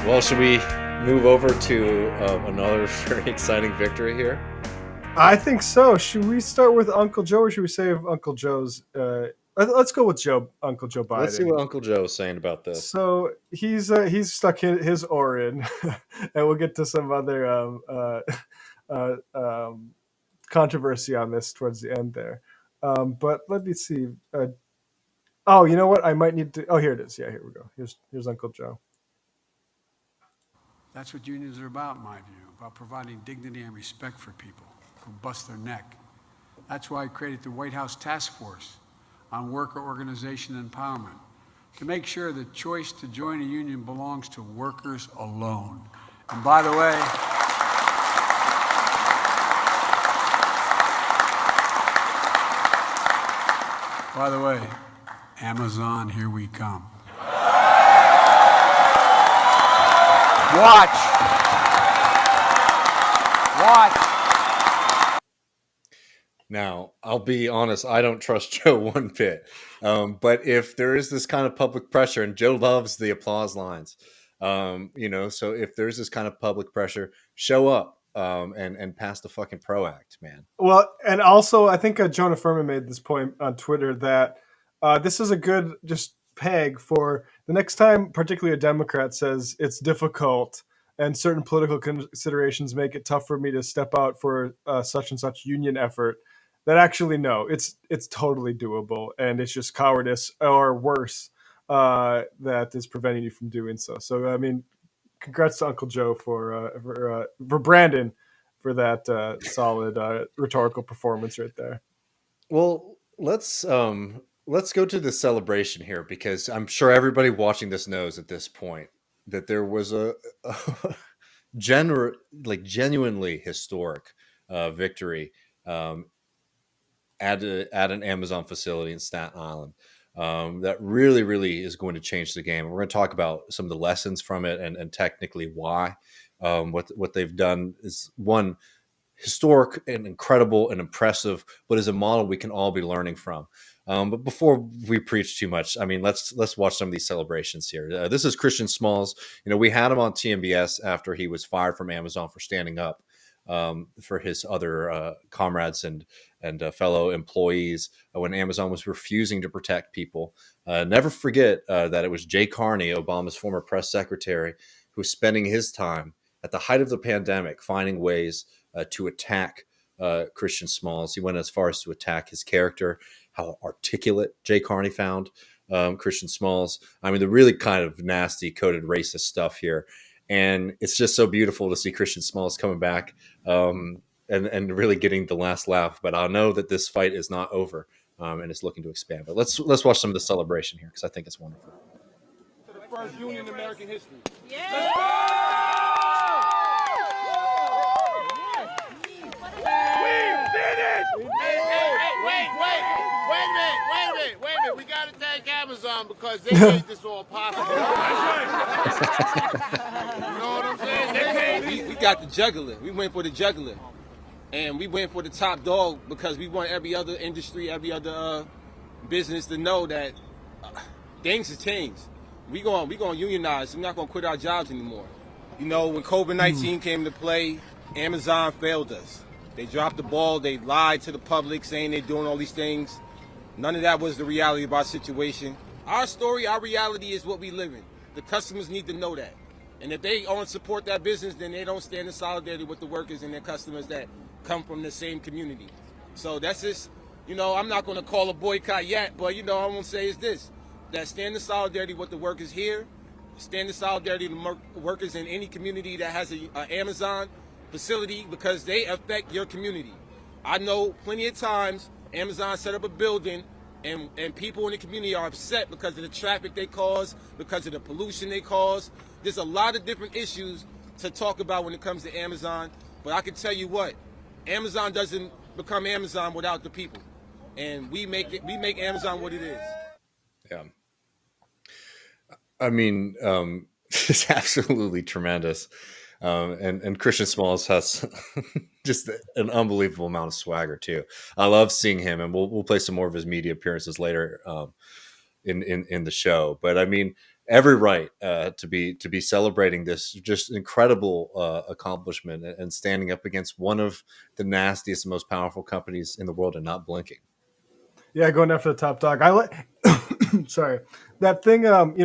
Well, should we move over to another very exciting victory here? I think so. Should we start with Uncle Joe, or should we save Uncle Joe's? Let's go with Uncle Joe Let's see Biden. what Uncle Joe is saying about this. So he's stuck his oar in, and we'll get to some other uh, um, controversy on this towards the end there. But let me see. Oh, you know what? I might need to. Oh, here it is. Yeah, here we go. Here's Uncle Joe. That's what unions are about, in my view, about providing dignity and respect for people who bust their neck. That's why I created the White House Task Force on Worker Organization Empowerment, to make sure the choice to join a union belongs to workers alone. And by the way, Amazon, here we come. Watch. Now, I'll be honest, I don't trust Joe one bit. But if there is this kind of public pressure, and Joe loves the applause lines, so if there's this kind of public pressure, show up and pass the fucking PRO Act, man. Well, and also I think Jonah Furman made this point on Twitter that this is a good just peg for the next time, particularly a Democrat says it's difficult and certain political considerations make it tough for me to step out for such and such union effort. That actually no, it's totally doable, and it's just cowardice or worse that is preventing you from doing so. So I mean, congrats to Uncle Joe for Brandon for that solid rhetorical performance right there. Well, let's go to the celebration here, because I'm sure everybody watching this knows at this point that there was a genuinely historic victory at an Amazon facility in Staten Island. That really is going to change the game. We're going to talk about some of the lessons from it and technically why. What they've done is one historic and incredible and impressive, but is a model we can all be learning from. But before we preach too much, I mean, let's watch some of these celebrations here. This is Christian Smalls. We had him on TMBS after he was fired from Amazon for standing up for his other comrades and fellow employees when Amazon was refusing to protect people. Never forget that it was Jay Carney, Obama's former press secretary, who was spending his time at the height of the pandemic finding ways to attack Christian Smalls. He went as far as to attack his character, how articulate Jay Carney found Christian Smalls. I mean, the really kind of nasty, coded racist stuff here. And it's just so beautiful to see Christian Smalls coming back and really getting the last laugh. But I know that this fight is not over and it's looking to expand. But let's watch some of the celebration here, because I think it's wonderful. To the first union in American history. Yeah. Wait a minute. We got to thank Amazon because they made this all possible. You know what I'm saying? We got the juggler. We went for the juggler. And we went for the top dog because we want every other industry, every other business to know that things have changed. We going to unionize. We're not going to quit our jobs anymore. When COVID-19 came into play, Amazon failed us. They dropped the ball. They lied to the public saying they're doing all these things. None of that was the reality of our situation. Our story, our reality is what we live in. The customers need to know that. And if they don't support that business, then they don't stand in solidarity with the workers and their customers that come from the same community. So that's just, I'm not going to call a boycott yet, but, I'm going to say is this, that stand in solidarity with the workers here, stand in solidarity with the workers in any community that has an Amazon facility, because they affect your community. I know plenty of times Amazon set up a building and people in the community are upset because of the traffic they cause, because of the pollution they cause. There's a lot of different issues to talk about when it comes to Amazon, but I can tell you what, Amazon doesn't become Amazon without the people. And we make Amazon what it is. Yeah. I mean, it's absolutely tremendous. And Christian Smalls has just an unbelievable amount of swagger too. I love seeing him, and we'll play some more of his media appearances later in the show. But I mean, every right to be celebrating this just incredible accomplishment and standing up against one of the nastiest and most powerful companies in the world and not blinking. Yeah, going after the top dog. I like. Sorry, that thing.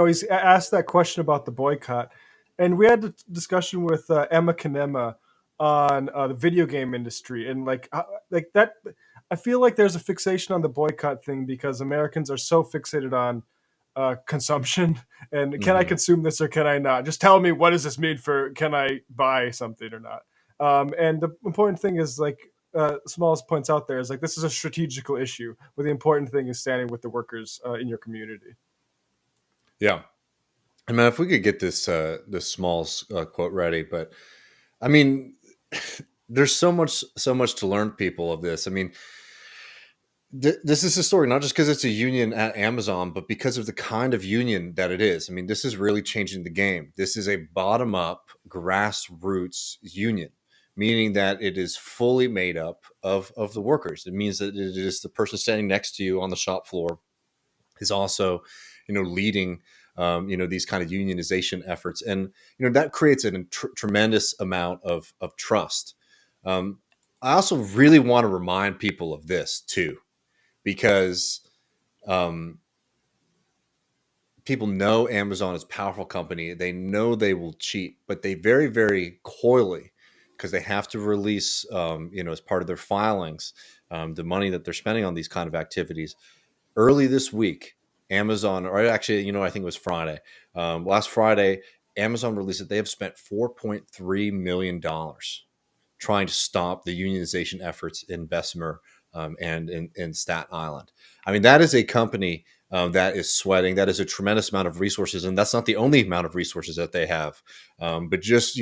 He's asked that question about the boycott, and we had a discussion with Emma Kanema on the video game industry, and like that. I feel like there's a fixation on the boycott thing because Americans are so fixated on consumption and can I Hmm. consume this or can I not? Just tell me what does this mean for can I buy something or not? And the important thing is like Smalls points out there is like this is a strategical issue, but the important thing is standing with the workers in your community. Yeah, I mean, if we could get this Smalls quote ready, but I mean, there's so much to learn, people, of this. I mean, this is a story not just because it's a union at Amazon, but because of the kind of union that it is. I mean, this is really changing the game. This is a bottom up, grassroots union, meaning that it is fully made up of the workers. It means that it is the person standing next to you on the shop floor is also, leading, these kind of unionization efforts, and that creates a tremendous amount of trust. Um, I also really want to remind people of this too, because um, people know Amazon is a powerful company. They know they will cheat, but they very, very coyly, because they have to release, as part of their filings, the money that they're spending on these kind of activities. Early this week, Amazon, or actually, I think it was Friday, last Friday, Amazon released that they have spent $4.3 million trying to stop the unionization efforts in Bessemer, and in Staten Island. I mean, that is a company that is sweating. That is a tremendous amount of resources, and that's not the only amount of resources that they have. But just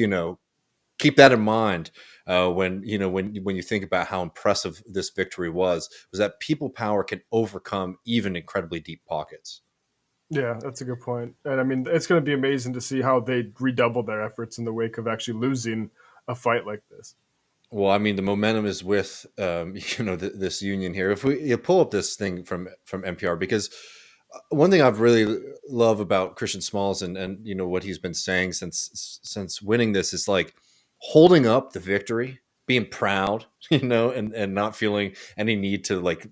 keep that in mind when you think about how impressive this victory was that people power can overcome even incredibly deep pockets. Yeah, that's a good point. And I mean, it's going to be amazing to see how they redouble their efforts in the wake of actually losing a fight like this. Well, I mean, the momentum is with this union here. If we pull up this thing from NPR, because one thing I've really love about Christian Smalls and what he's been saying since winning this is like holding up the victory, being proud, and not feeling any need to like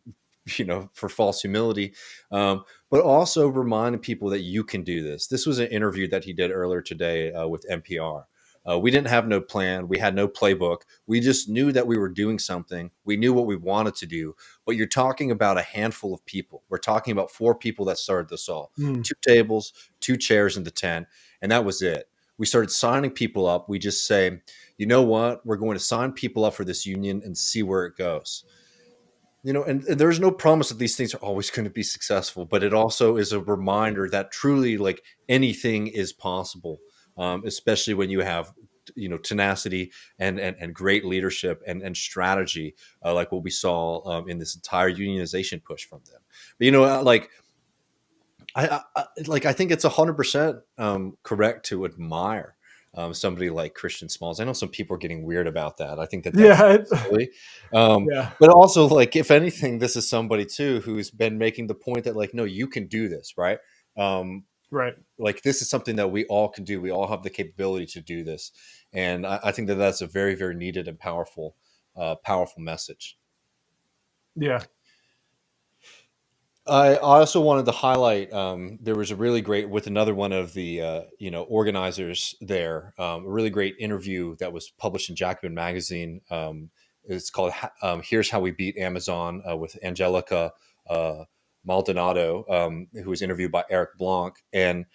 for false humility, but also reminding people that you can do this. This was an interview that he did earlier today with NPR. We didn't have no plan. We had no playbook. We just knew that we were doing something. We knew what we wanted to do. But you're talking about a handful of people. We're talking about 4 people that started this all: Mm. 2 tables, 2 chairs in the tent, and that was it. We started signing people up. We just say, you know what? We're going to sign people up for this union and see where it goes. And there's no promise that these things are always going to be successful, but it also is a reminder that truly, like, anything is possible, especially when you have tenacity and great leadership and strategy, like what we saw in this entire unionization push from them. But like I think it's 100% correct to admire somebody like Christian Smalls. I know some people are getting weird about that. I think that that's Yeah, silly. Um, yeah, but also, like, if anything, this is somebody too who's been making the point that, like, no, you can do this, right? Um, right. like, this is something that we all can do. We all have the capability to do this, and I think that that's a very, very needed and powerful message. Yeah. I also wanted to highlight, there was a really great, with another one of the organizers there, a really great interview that was published in Jacobin magazine. It's called "Here's How We Beat Amazon," with Angelica uh, Maldonado, who was interviewed by Eric Blanc. And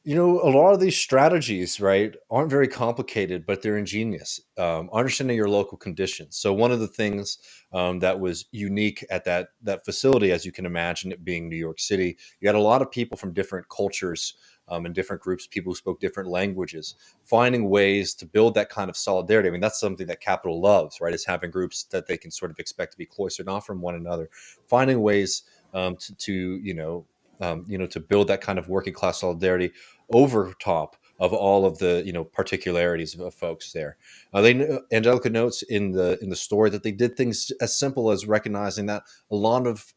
a lot of these strategies, right, aren't very complicated, but they're ingenious. Understanding your local conditions. So one of the things that was unique at that facility, as you can imagine, it being New York City, you had a lot of people from different cultures, and different groups, people who spoke different languages, finding ways to build that kind of solidarity. I mean, that's something that Capital loves, right? Is having groups that they can sort of expect to be cloistered off from one another, finding ways to build that kind of working class solidarity over top of all of the particularities of folks there. Angelica notes in the story that they did things as simple as recognizing that a lot of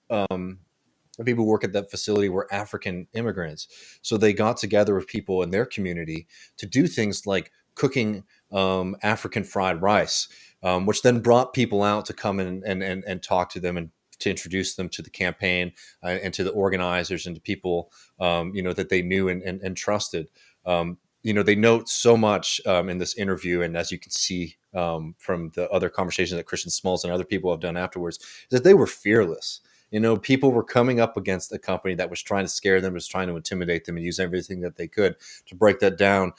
The people who work at that facility were African immigrants. So they got together with people in their community to do things like cooking African fried rice, which then brought people out to come in and talk to them and to introduce them to the campaign and to the organizers and to people, that they knew and trusted. They note so much in this interview, and as you can see from the other conversations that Christian Smalls and other people have done afterwards, is that they were fearless. People were coming up against a company that was trying to scare them, was trying to intimidate them, and use everything that they could to break that down.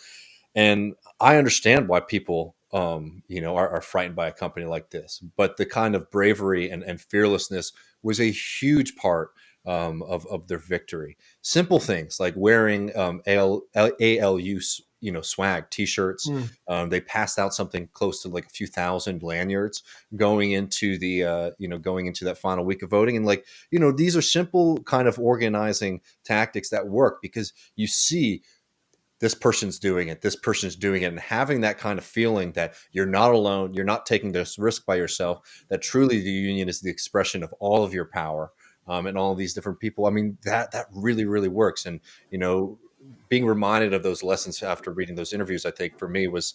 And I understand why people, are frightened by a company like this. But the kind of bravery and fearlessness was a huge part of their victory. Simple things like wearing ALU, swag T-shirts. Mm. They passed out something close to like a few thousand lanyards going into going into that final week of voting. And these are simple kind of organizing tactics that work because you see this person's doing it, this person's doing it, and having that kind of feeling that you're not alone, you're not taking this risk by yourself, that truly the union is the expression of all of your power, and all of these different people. I mean, that really, really works. And, being reminded of those lessons after reading those interviews, I think for me was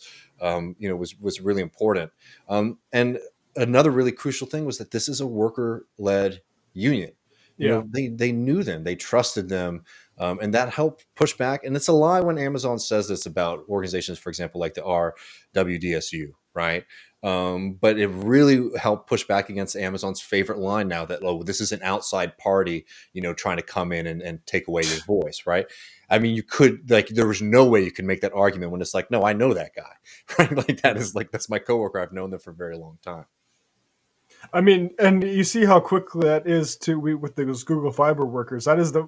really important. And another really crucial thing was that this is a worker-led union. Yeah. They knew them, they trusted them, and that helped push back. And it's a lie when Amazon says this about organizations, for example, like the RWDSU, right? But it really helped push back against Amazon's favorite line now that, oh, this is an outside party, trying to come in and take away your voice, right? I mean, you could there was no way you could make that argument when it's like, no, I know that guy, right? That's my coworker. I've known them for a very long time. I mean, and you see how quickly that is with those Google Fiber workers. That is the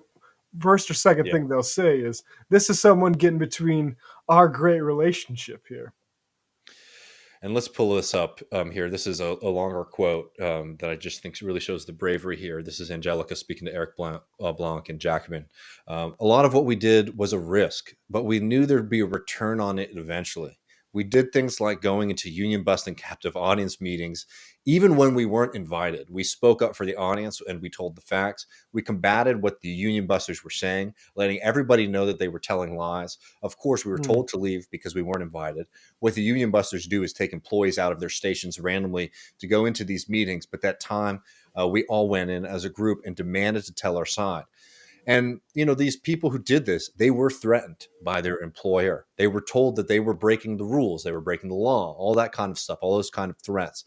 first or second Yeah. thing they'll say is, this is someone getting between our great relationship here. And let's pull this up here. This is a longer quote that I just think really shows the bravery here. This is Angelica speaking to Eric Blanc and Jacobin. A lot of what we did was a risk, but we knew there'd be a return on it eventually. We did things like going into union busting captive audience meetings, even when we weren't invited. We spoke up for the audience and we told the facts. We combated what the union busters were saying, letting everybody know that they were telling lies. Of course, we were told to leave because we weren't invited. What the union busters do is take employees out of their stations randomly to go into these meetings. But that time, we all went in as a group and demanded to tell our side. And, these people who did this, they were threatened by their employer. They were told that they were breaking the rules, they were breaking the law, all that kind of stuff, all those kind of threats.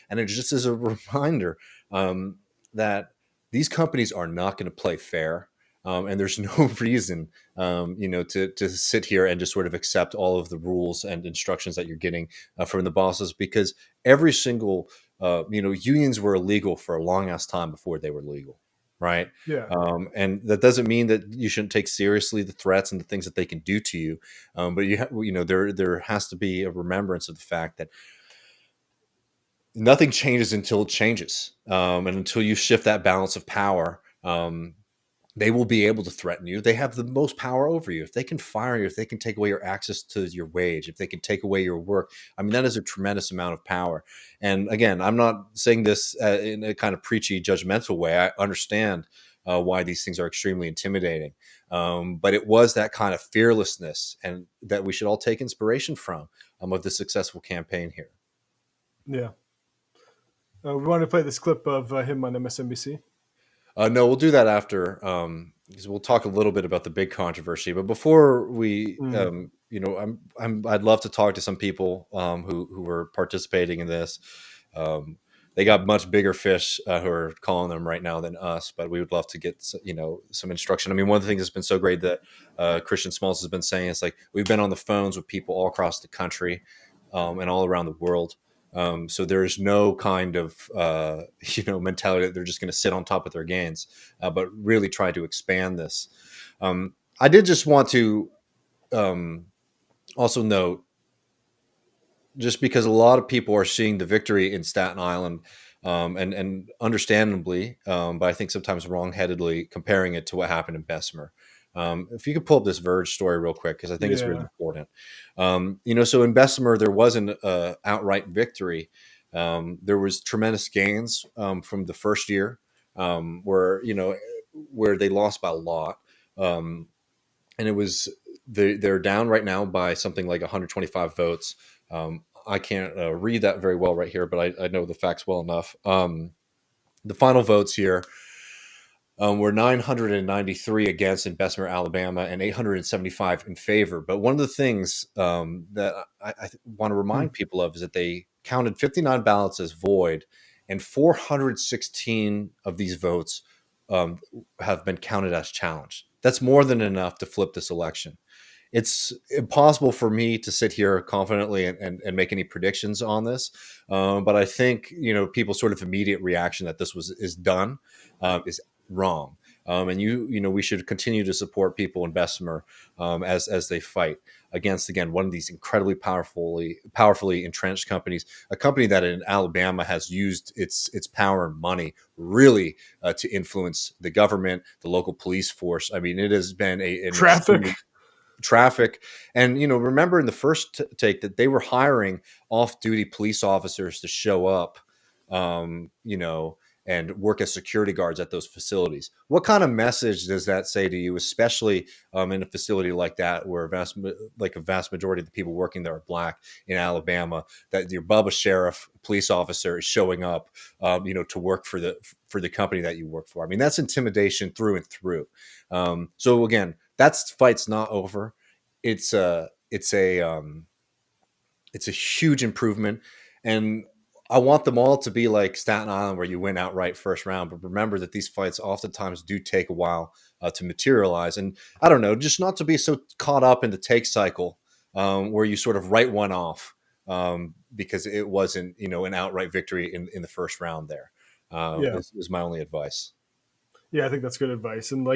And it just is a reminder that these companies are not going to play fair. And there's no reason, to sit here and just sort of accept all of the rules and instructions that you're getting from the bosses, because every single, unions were illegal for a long ass time before they were legal. Right. Yeah. And that doesn't mean that you shouldn't take seriously the threats and the things that they can do to you. But there has to be a remembrance of the fact that nothing changes until it changes. And until you shift that balance of power, they will be able to threaten you. They have the most power over you. If they can fire you, if they can take away your access to your wage, if they can take away your work, I mean, that is a tremendous amount of power. And again, I'm not saying this in a kind of preachy, judgmental way. I understand why these things are extremely intimidating. But it was that kind of fearlessness and that we should all take inspiration from of the successful campaign here. Yeah. We want to play this clip of him on MSNBC. No, we'll do that after, because we'll talk a little bit about the big controversy. But before we, I'd love to talk to some people who were participating in this. They got much bigger fish who are calling them right now than us, but we would love to get some instruction. I mean, one of the things that's been so great that Christian Smalls has been saying is we've been on the phones with people all across the country and all around the world. So there's no kind of mentality that they're just going to sit on top of their gains, but really try to expand this. I did just want to also note, just because a lot of people are seeing the victory in Staten Island, and understandably, but I think sometimes wrongheadedly, comparing it to what happened in Bessemer. If you could pull up this Verge story real quick, because I think it's really important. So in Bessemer, there wasn't an outright victory. There was tremendous gains from the first year, where where they lost by a lot. And it was they're down right now by something like 125 votes. I can't read that very well right here, but I know the facts well enough. The final votes here were 993 against in Bessemer, Alabama, and 875 in favor. But one of the things that I want to remind people of is that they counted 59 ballots as void, and 416 of these votes have been counted as challenged. That's more than enough to flip this election. It's impossible for me to sit here confidently and make any predictions on this, but I think people's sort of immediate reaction that this is done is wrong. And we should continue to support people in Bessemer as they fight against, again, one of these incredibly powerfully entrenched companies, a company that in Alabama has used its power and money really to influence the government, the local police force. I mean, it has been an Traffic. traffic. And remember in the first take that they were hiring off-duty police officers to show up and work as security guards at those facilities. What kind of message does that say to you, especially in a facility like that where a vast majority of the people working there are Black in Alabama, that your Bubba sheriff police officer is showing up to work for the company that you work for? I mean, that's intimidation through and through. So again, that fight's not over. It's a huge improvement, and I want them all to be like Staten Island, where you win outright first round. But remember that these fights oftentimes do take a while to materialize, and I don't know, just not to be so caught up in the take cycle where you sort of write one off because it wasn't an outright victory in the first round. There Yeah. is my only advice. Yeah, I think that's good advice. And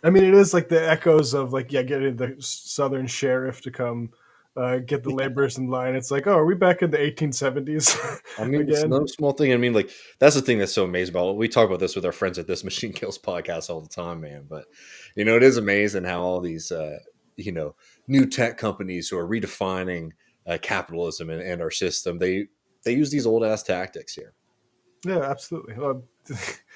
I mean, it is like the echoes of getting the Southern sheriff to come get the laborers in line. It's like, oh, are we back in the 1870s I mean, it's again? no small thing. I mean, like, that's the thing that's so amazing about it. We talk about this with our friends at This Machine Kills podcast all the time, man. But it is amazing how all these new tech companies who are redefining capitalism and our system, they use these old ass tactics here. Yeah, absolutely.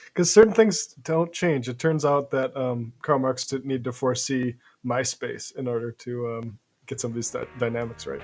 Because certain things don't change. It turns out that Karl Marx didn't need to foresee MySpace in order to get some of these dynamics right.